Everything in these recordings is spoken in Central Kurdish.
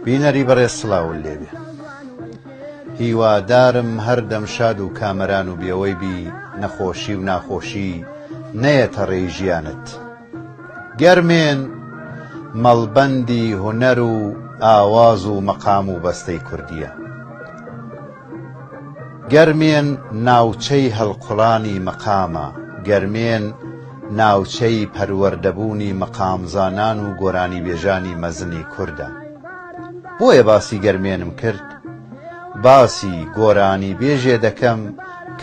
بینەری بەڕێز سڵاو لێبێ. هیوادارم هەردەم شاد و کامەران و بێوەی بی نەخۆشی و ناخۆشی نەیەتە ڕێی ژیانت. گەرمێن مەڵبەندی هونەر و ئاواز و مەقام و بەستەی کوردیە. گەرمێن ناوچەی هەڵقوڵانی مەقامە. گەرمێن ناوچەی پەروەردەبوونی مەقامزانان و گۆرانی بێژانی مەزنی کوردە. بۆیە باسی گەرمێنم کرد، باسی گۆرانی بێژێ دەکەم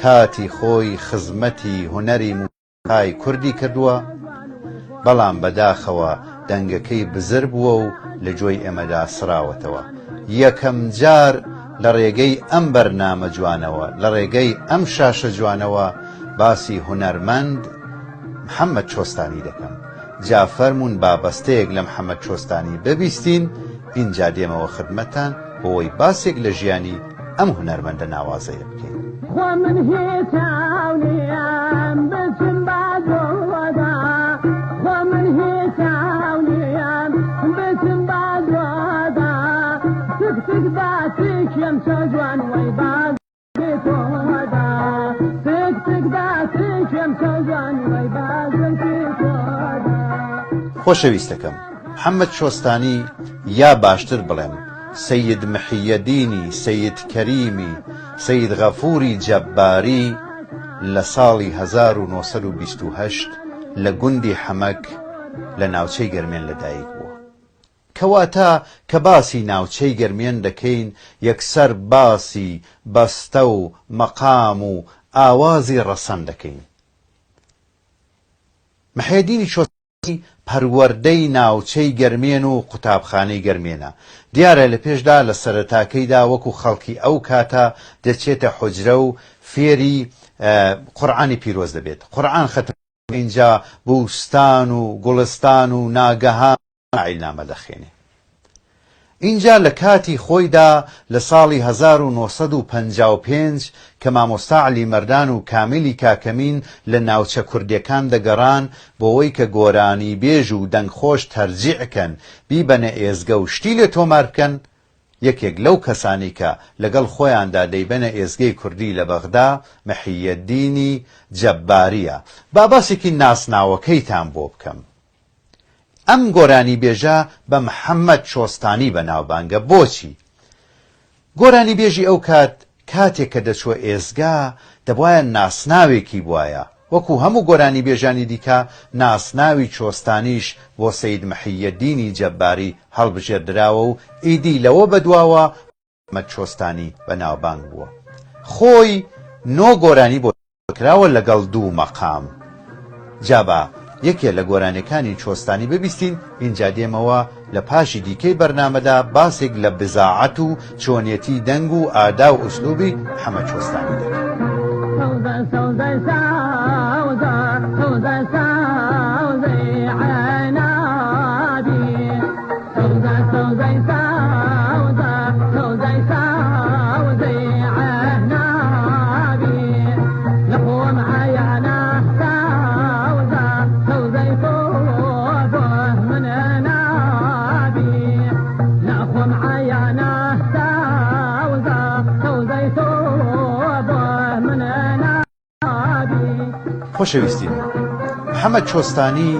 کاتی خۆی خزمەتی هونەری موسیقای کوردی کردووە، بەڵام بەداخەوە دەنگەکەی بزر بووە و لە جۆی ئێمەدا سراوەتەوە. یەکەم جار لە ڕێگەی ئەم بەرنامە جوانەوە، لە ڕێگەی ئەم شاشە جوانەوە باسی هونەرمەند محەممەد چۆستانی دەکەم. جا فەرموون بابەستەیەک لە محەممەد چۆستانی ببیستین، اینجا دێمەوە خدمەتان بۆی باسێک لە ژیانی ئەم هونەرمەندە ناوازەیە بکەین. خۆشەویستەکەم، محەممەد چۆستانی یا باشتر بڵێم سەید محیەدینی، سەید کەریمی، سەید غەفوری جەباری لە ساڵی 1928 لە گوندی حەمەک لە ناوچەی گەرمێن لەدایک بووە. کەواتە کە باسی ناوچەی گەرمێن دەکەین، یەکسەر باسی بەستە و مەقام و ئاوازی ڕەسەن دەکەین. محیەدینی چۆستانی پەروەردەی ناوچەی گەرمێن و قوتابخانەی گەرمێنە. دیارە لە پێشدا لە سەرەتاکەیدا وەکو خەڵکی ئەو کاتە دەچێتە حوجرە و فێری قورئانی پیرۆز دەبێت. قورئان ختم اینجا بوستان و گوڵستان و ناگەهان عیلنامە دەخێنێ. اینجا لە کاتی خۆیدا لە ساڵی 1955 کە مامۆستا عەلیمەردان و کامیلی کاکەمین لە ناوچە کوردیەکان دەگەڕان بۆەوەی کە گۆرانی بێژ و دەنگخۆش تەرجیعکەن، بیبەنە ئێزگە و شتی لێ تۆمار بکەن، یەکێک لەو کەسانی کە لەگەڵ خۆیاندا دەیبەنە ئێزگەی کوردی لە بەغدا محیەدینی جەباریە. با باسێکی ناسناوەکەیتان بۆ بکەم. ئەم گۆرانی بێژە بە محەممەد چۆستانی بەناوبانگە. بۆچی؟ گۆرانی بێژی ئەو کاتێک کە دەچوە ئێزگا دەبوایە ناسناوێکی بواە، وەکو هەموو گۆرانی بێژانی دیکە ناسناوی چۆستانیش بۆ سەید محیەدینی جەباری هەڵبژێردراوە و ئیدی لەوە بەدواوە محەممەد چۆستانی بەناوبانگ بووە. خۆی 9 گۆرانی بۆ کراوە لەگەڵ 2 مەقام. جابە یەکێ لە گۆرانەکانی چۆستانی ببیستین، اینجا دێمەوە لە پاشی دیکەی بەرنامەدا باسێک لە بزاعەت و چۆنیەتی دەنگ و ئادا و ئوسلوبی محەممەد چۆستانی دەکەن. خۆشەویستین، محەممەد چۆستانی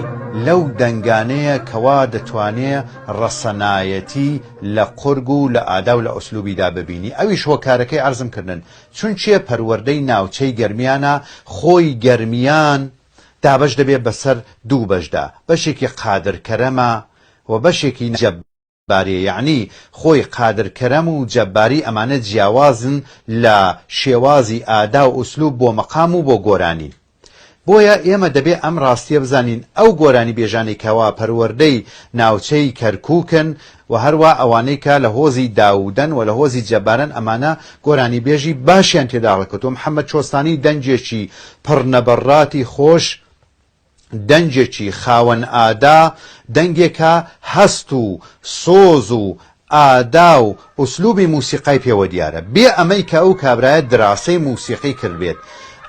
لەو دەنگانەیە کەوا دەتوانێت ڕەسەنایەتی لە قورگ و لە ئادا و لە ئوسلوبیدا ببینی. ئەویش هۆکارەکەی عەرزم کردن، چونچێ پەروەردەی ناوچەی گەرمیانە، خۆی گەرمیان دابەش دەبێت بەسەر 2 بەشدا، بەشێکی قادرکەرەمە و بەشێکی جەباریە. یعنی خۆی قادرکەرەم و جەباری ئەمانە جیاوازن لە شێوازی ئادا و ئوسلوب بۆ مەقام و بۆ گۆرانی. بۆیە ئێمە دەبێ ئەم ڕاستیە بزانین، ئەو گۆرانی بێژانی کەوا پەروەردەی ناوچەی کەرکووکن و هەروە ئەوانەی کە لە هۆزی داودەن و لە هۆزی جەبارن، ئەمانە گۆرانی بێژی باشیان تێدا ڕکەوتووە. محەممەد چۆستانی دەنجێکی پڕنەبەڕاتی خۆش، دەنجێکی خاوەن ئادا، دەنگێکە هەست و سۆز و ئادا و ئوسلوبی موسیقای پێوە دیارە، بێ ئەمەی کە ئەو کابرایەت دراسی موسیقی کردبێت.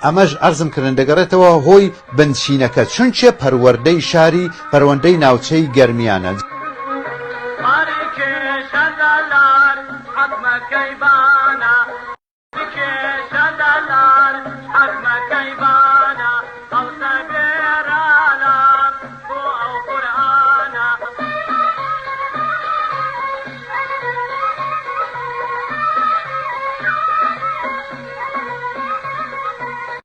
ئەمەش عەرزم کردن دەگەڕێتەوە هۆی بنچینەکە، چونچێ پەروەردەی شاری، پەروەردەی ناوچەی گەرمیانە.